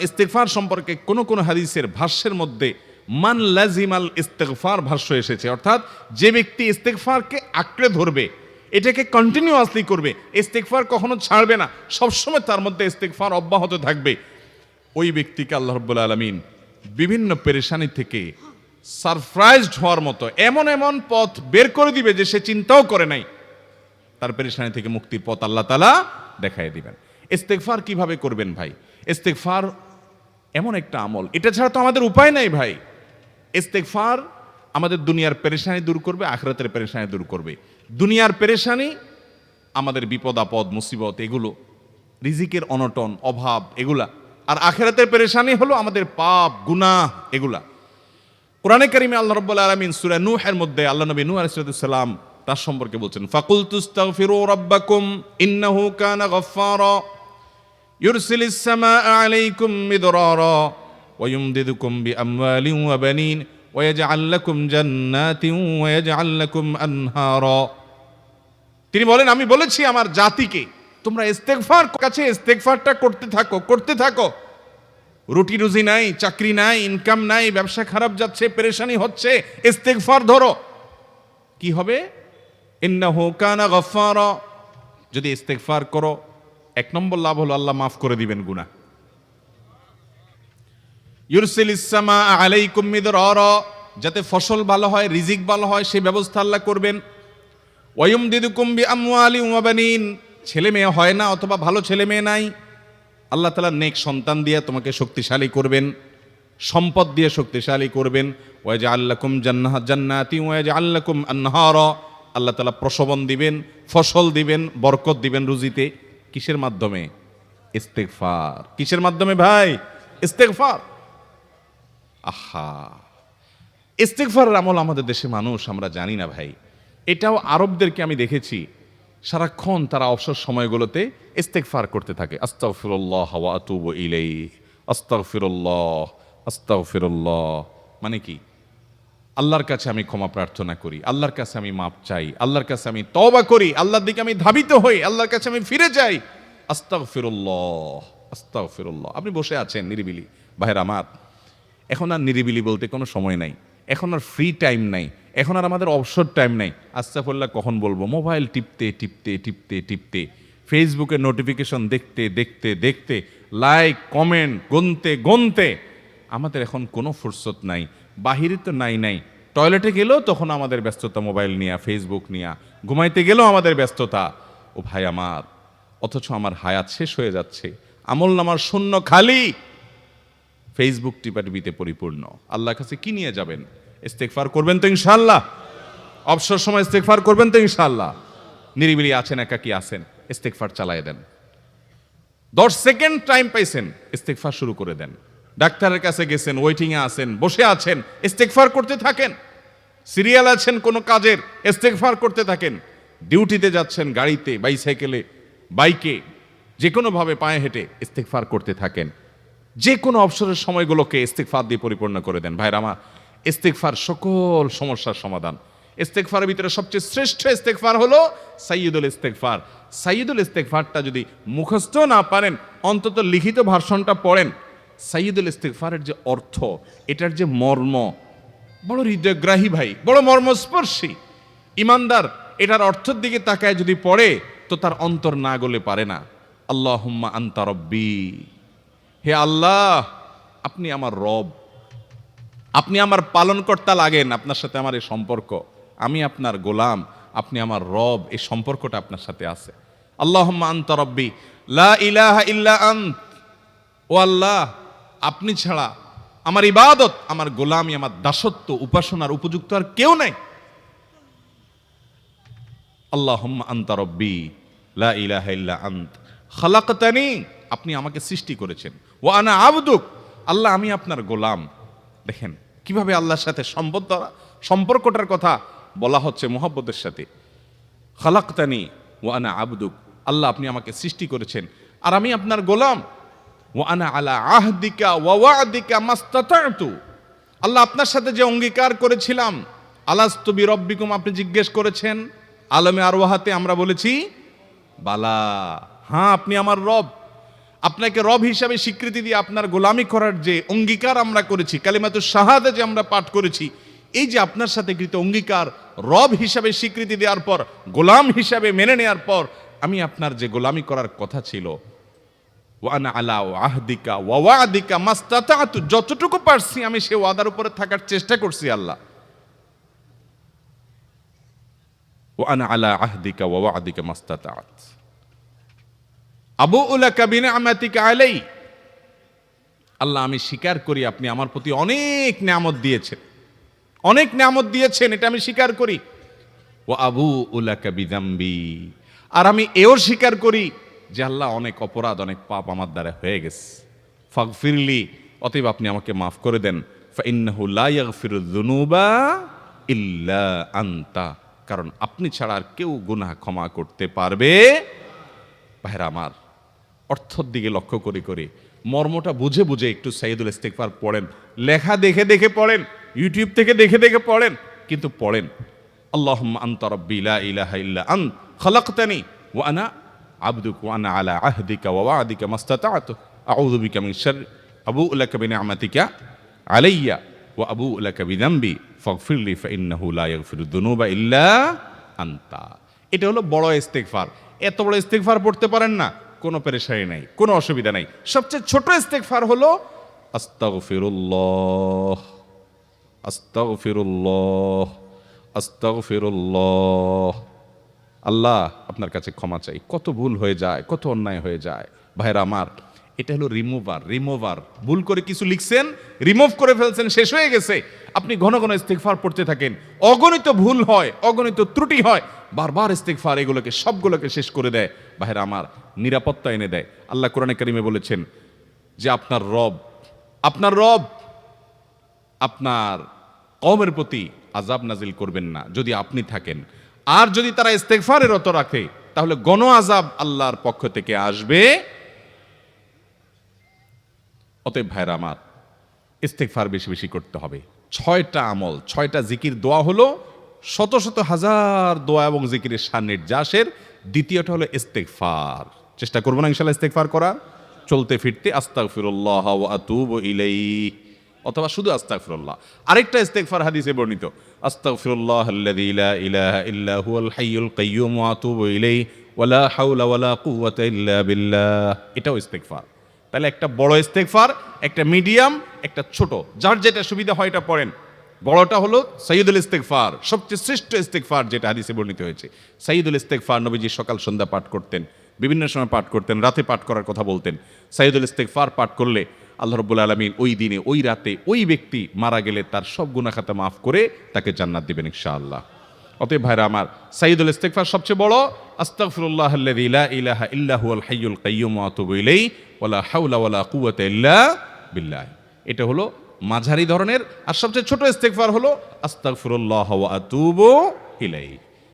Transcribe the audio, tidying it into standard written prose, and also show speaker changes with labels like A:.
A: ইস্তেগফার সম্পর্কে কোন কোন হাদিসের ভাষ্যের মধ্যে মান লাজিমাল ইস্তেগফার ভাষ্য এসেছে, অর্থাৎ যে ব্যক্তি ইস্তেগফারকে আঁকড়ে ধরবে, এটাকে কন্টিনিউয়াসলি করবে, ইস্তেগফার কখনো ছাড়বে না, সবসময় তার মধ্যে ইস্তেগফার অব্যাহত থাকবে, ওই ব্যক্তিকে আল্লাহ রাব্বুল আলামিন বিভিন্ন পেরেশানি থেকে সারপ্রাইজড হওয়ার মতো এমন এমন পথ বের করে দিবে যে সে চিন্তাও করে নাই। তার পেরেশানি থেকে মুক্তির পথ আল্লাহ তাআলা দেখায় দিবেন। ইস্তেগফার কিভাবে করবেন ভাই? ইস্তেগফার এমন একটা আমল, এটা ছাড়া তো আমাদের উপায় নাই ভাই। ইস্তেগফার আমাদের দুনিয়ার পেরেশানি দূর করবে, আখিরাতের পেরেশানি দূর করবে। দুনিয়ার পেরেশানি আমাদের বিপদ আপদ মুসিবত এগুলো, রিজিকের অনটন অভাব এগুলা, আর আখিরাতের পেরেশানি হলো আমাদের পাপ গুনাহ এগুলা। কোরআনে কারিমে আল্লাহ রাব্বুল আলামিন সূরা নূহের মধ্যে আল্লাহ নবী নূহ আলাইহিস সালাম তার সম্পর্কে বলছেন, ফাকুলতুস্তাগফিরু রাব্বাকুম ইন্নাহু কানা গাফফারা ইউরসিলিস সামাআ আলাইকুম মিদরারা ওয়া ইউমদিদুকুম বিআমওয়ালিন ওয়া বানিন ওয়া ইয়াজআল লাকুম জান্নাতিন ওয়া ইয়াজআল লাকুম আনহারা। তিনি বলেন, আমি বলেছি আমার জাতিকে তোমরা ইস্তেগফার কাছে ইস্তেগফারটা করতে থাকো। রুটি রুজি নাই, চাকরি নাই, ইনকাম নাই, ব্যবসা খারাপ যাচ্ছে, পেরেশানি হচ্ছে, ইস্তেগফার ধরো। কি হবে? ইন্নাহু কানা গাফফারা। যদি ইস্তেগফার করো, এক নম্বর লাভ হলো আল্লাহ মাফ করে দিবেন গুনাহ। ইউরসিলিস সামাআ আলাইকুম মিদরারা, যাতে ফসল ভালো হয়, রিজিক ভালো হয় সেই ব্যবস্থা আল্লাহ করবেন। ওয়া ইউমদিদুকুম বিআমওয়ালিন ওয়া বানিন, ছেলে মেয়ে হয় না অথবা ভালো ছেলে মেয়ে নাই, আল্লাহ তাআলা নেক সন্তান দিয়ে তোমাকে শক্তিশালী করবেন, সম্পদ দিয়ে শক্তিশালী করবেন। ওয়া ইয়াজআল লাকুম জান্নাতি ওয়া ইয়াজআল লাকুম আনহারা, আল্লাহ তাআলা প্রসবন দিবেন, ফসল দিবেন, বরকত দিবেন রুজিতে। কিসের মাধ্যমে? ইস্তেগফার। কিসের মাধ্যমে ভাই? ইস্তেগফার। আহা, ইস্তেগফারের আমল আমাদের দেশে মানুষ আমরা জানি না ভাই। এটাও আরবদেরকে আমি দেখেছি সারাক্ষণ তারা অবসর সময়গুলোতে ইস্তেগফার করতে থাকে, আস্তাগফিরুল্লাহ ওয়া আতুবু ইলাইহি, আস্তাগফিরুল্লাহ আস্তাগফিরুল্লাহ। মানে কি? আল্লাহর কাছে আমি ক্ষমা প্রার্থনা করি, আল্লাহর কাছে আমি মাপ চাই, আল্লাহর কাছে আমি তওবা করি, আল্লাহর দিকে আমি ধাবিত হই, আল্লাহর কাছে আমি ফিরে যাই, আস্তাগফিরুল্লাহ আস্তাগফিরুল্লাহ। আপনি বসে আছেন নিরিবিলি, ভাইরা আমার, এখন আর নিরিবিলি বলতে কোনো সময় নাই, এখন আর ফ্রি টাইম নাই, এখন আর আমাদের অবসর টাইম নাই। আস্তাগফিরুল্লাহ কখন বলবো? মোবাইল টিপতে টিপতে টিপতে টিপতে, ফেসবুকে নোটিফিকেশন দেখতে দেখতে দেখতে, লাইক কমেন্ট গুনতে গুনতে আমাদের এখন কোনো ফুরসত নাই। বাহিরে তো নাই, টয়লেটে গেলেও তখন আমাদের ব্যস্ততা মোবাইল নিয়ে, ফেসবুক নিয়ে, ঘুমাইতে গেলেও আমাদের ব্যস্ততা। ও ভাই আমার, অথচ আমার হায়াত শেষ হয়ে যাচ্ছে, আমল নামার শূন্য খালি, ফেসবুক টিপাটিপিতে পরিপূর্ণ। আল্লাহর কাছে কি নিয়ে যাবেন? ইস্তেগফার করবেন তো ইনশাআল্লাহ? অবসর সময় ইস্তেগফার করবেন তো ইনশাআল্লাহ? নিরিবিলি আছেন, একাকী আছেন, ইস্তেগফার চালায় দেন। 10 সেকেন্ড টাইম পাইছেন, ইস্তেগফার শুরু করে দেন। ডাক্তারের কাছে গেছেন, ওয়েটিংয়ে আছেন, বসে আছেন, ইস্তেগফার করতে থাকেন। সিরিয়াল আছেন কোনো কাজের, ইস্তেগফার করতে থাকেন। ডিউটিতে যাচ্ছেন, গাড়িতে, বাইসাইকেলে, বাইকে, যে কোনোভাবে পায়ে হেঁটে ইস্তেগফার করতে থাকেন। যে কোনো অবসরের সময়গুলোকে ইস্তেগফার দিয়ে পরিপূর্ণ করে দেন। ভাইরা আমার, ইস্তেগফার সকল সমস্যার সমাধান। ইস্তেগফারের ভিতরে সবচেয়ে শ্রেষ্ঠ ইস্তেগফার হলো সাইয়্যিদুল ইস্তেগফার। সাইয়্যিদুল ইস্তেগফারটা যদি মুখস্থ না পারেন, অন্তত লিখিত ভার্সনটা পড়েন। সাইয়্যিদুল ইস্তেগফারের যে অর্থ, এটার যে মর্ম, বড় হৃদয়গ্রাহী ভাই, বড় মর্মস্পর্শী। ইমানদার এটার অর্থের দিকে তাকায় যদি পড়ে, তো তার অন্তর না গলে পারে না। আল্লাহুম্মা আনতা রব্বি, হে আল্লাহ আপনি আমার রব, আপনি আমার পালনকর্তা লাগেন, আপনার সাথে আমার এই সম্পর্ক, আমি আপনার গোলাম, আপনি আমার রব, এই সম্পর্কটা আপনার সাথে আছে। আল্লাহুম্মা আনতা রব্বি লা ইলাহা ইল্লা আন্ত, ও আল্লাহ আপনি ছাড়া আমার ইবাদত, আমার গোলামি, আমার দাসত্ব, উপাসনার উপযুক্ত আর কেউ নাই। আল্লাহুম্মা আনতা রব্বি লা ইলাহা ইল্লা আন্ত খালাকতানি, আপনি আমাকে সৃষ্টি করেছেন, ওয়া আনা আবদুক, আল্লাহ আমি আপনার গোলাম। দেখেন কিভাবে আল্লাহর সাথে সম্পর্কটার কথা বলা হচ্ছে মুহাব্বতের সাথে। খালাকতানি ওয়া আনা আবদুক, আল্লাহ আপনি আমাকে সৃষ্টি করেছেন আর আমি আপনার গোলাম। ওয়া আনা আলা আহদিকা ওয়া ওয়া'দিকা মাস্তাতা'তু, আল্লাহ আপনার সাথে যে অঙ্গীকার করেছিলাম, আলাস্তু বিরব্বিকুম, আপনি জিজ্ঞেস করেছেন, আলমে আরওয়াহাতে আমরা বলেছি বালা, হ্যাঁ আপনি আমার রব। আপনাকে রব হিসাবে স্বীকৃতি দিয়ে আপনার গোলামি করার যে অঙ্গীকার আমরা করেছি, কালিমাতুশ শাহাদা যে আমরা পাঠ করেছি, এই যে আপনার সাথে কৃত অঙ্গীকার রব হিসাবে স্বীকৃতি দেওয়ার পর, গোলাম হিসাবে মেনে নেওয়ার পর, আমি আপনার যে গোলামি করার কথা ছিল, ওয়ানা আলা আহদিকা ওয়া ওয়াদিকা মাস্তাতাতু, যতটুকু পারছি আমি সে ওয়াদার উপরে থাকার চেষ্টা করছি আল্লাহ। ওয়ানা আলা আহদিকা ওয়া ওয়াদিকা মাস্তাতাত আবুউ লাকা বিনিআমাতিকা আলাই, আল্লাহ আমি স্বীকার করি আপনি আমার প্রতি অনেক নিয়ামত দিয়েছেন, অনেক নিয়ামত দিয়েছেন, এটা আমি স্বীকার করি। ওয়া আবুউ লাকা বিযামবি, আর আমি এও স্বীকার করি যে আল্লাহ অনেক অপরাধ, অনেক পাপ আমার দ্বারা হয়ে গেছে। ফাগফিরলি, অতএব আপনি আমাকে মাফ করে দেন। ফাইন্নাহু লা ইয়াগফিরুয যুনুবা ইল্লা আনতা, কারণ আপনি ছাড়া আর কেউ গুনাহ ক্ষমা করতে পারবে। ভাইরা আমার, অর্থের দিকে লক্ষ্য করে করে মর্মটা বুঝে বুঝে একটু সাইয়্যিদুল ইস্তিগফার পড়েন, লেখা দেখে দেখে পড়েন, ইউটিউব থেকে দেখে দেখে পড়েন, কিন্তু পড়েন। আল্লাহুম্মা আনতা রাব্বি লা ইলাহা ইল্লা আনত খালাকতানি ওয়া আনা আবদুকা ওয়া আনা আলা আহদিকা ওয়া ওয়াদিকা মাস্তাতাতু আউযু বিকা মিন শাররি আবুউ লাকা বিনিআমাতিকা আলাইয়া ওয়া আবুউ লাকা বিযামবি ফাগফিরলি ফাইন্নাহু লা ইয়াগফিরুয যুনুবা ইল্লা আনতা। এটা হলো বড় ইস্তিগফার। এত বড় ইস্তিগফার পড়তে পারেন না, কোনো পেরেশানি নাই, কোনো অসুবিধা নাই। সবচেয়ে ছোট ইস্তিগফার হলো আস্তাগফিরুল্লাহ আস্তাগফিরুল্লাহ আস্তাগফিরুল্লাহ। আল্লাহ আপনার কাছে ক্ষমা চাই, কত ভুল হয়ে যায়, কত অন্যায় হয়ে যায়। ভাইরা আমার, এটা হলো রিমুভার। ভুল করে কিছু লিখছেন, রিমুভ করে ফেলছেন, শেষ হয়ে গেছে। আপনি ঘন ঘন ইস্তিগফার পড়তে থাকেন, অগণিত ভুল হয়, অগণিত ত্রুটি হয়, বারবার ইস্তিগফার এগুলোকে সবগুলোকে শেষ করে দেয়। ভাইরা আমার, নিরাপত্তা এনে দেয়। আল্লাহ কোরআনে কারিমে বলেছেন যে আপনার রব আপনার কওমের প্রতি আযাব নাজিল করবেন না যদি আপনি থাকেন, আর যদি তারা ইস্তিগফারে রত রাখে তাহলে গণ আযাব আল্লাহর পক্ষ থেকে আসবে। অতএব ভাইরা আমার, ইস্তিগফার বেশি বেশি করতে হবে। 6টা আমল, 6টা জিকির, দোয়া হলো শত শত হাজার দোয়া এবং জিকিরের সান্নিধ্যাসের। দ্বিতীয়টা হলো ইস্তিগফার। চেষ্টা করবো না ইনশাআল্লাহ ইস্তিগফার করার, চলতে ফিরতে আস্তাগফিরুল্লাহ ওয়া আতুবু ইলাইহি, অথবা শুধু আস্তাগফিরুল্লাহ। আরেকটা ইস্তিগফার হাদিসে বর্ণিত, আস্তাগফিরুল্লাহাল্লাযী লা ইলাহা ইল্লা হুয়াল হাইয়ুল কাইয়্যুম ওয়া আতুবু ইলাইহি ওয়া লা হাওলা ওয়া লা কুওয়াতা ইল্লা বিল্লাহ। এটাও ইস্তিগফার। তাহলে একটা বড় ইস্তিগফার, একটা মিডিয়াম, একটা ছোট, যার যেটা সুবিধা হয় এটা পড়েন। বড়টা হলো সাইয়্যিদুল ইস্তিগফার, সবচেয়ে শ্রেষ্ঠ ইস্তিগফার যেটা হাদিসে বর্ণিত হয়েছে। সাইয়্যিদুল ইস্তিগফার নবীজি সকাল সন্ধ্যা পাঠ করতেন, বিভিন্ন সময় পাঠ করতেন, রাতে পাঠ করার কথা বলতেন। সাইয়্যিদুল ইস্তিগফার পাঠ করলে আল্লাহ রাব্বুল আলামিন ওই দিনে, ওই রাতে, ওই ব্যক্তি মারা গেলে তার সব গুনাহ খাতা মাফ করে তাকে জান্নাত দিবেন ইনশাআল্লাহ। অতএব ভাইরা আমার, সাইয়্যিদুল ইস্তিগফার সবচেয়ে বড়, আস্তাগফিরুল্লাহাল্লাযী লা ইলাহা ইল্লা হুয়াল হাইয়ুল কাইয়্যুম ওয়া আতুবু ইলাইহি ওয়া লা হাওলা ওয়া লা কুওয়াতা ইল্লা বিল্লাহ। এটা হলো মাঝারি ধরনের। আর সবচেয়ে ছোট ইস্তিগফার হলো আস্তাগফিরুল্লাহ ওয়া আতুবু ইলাইহি।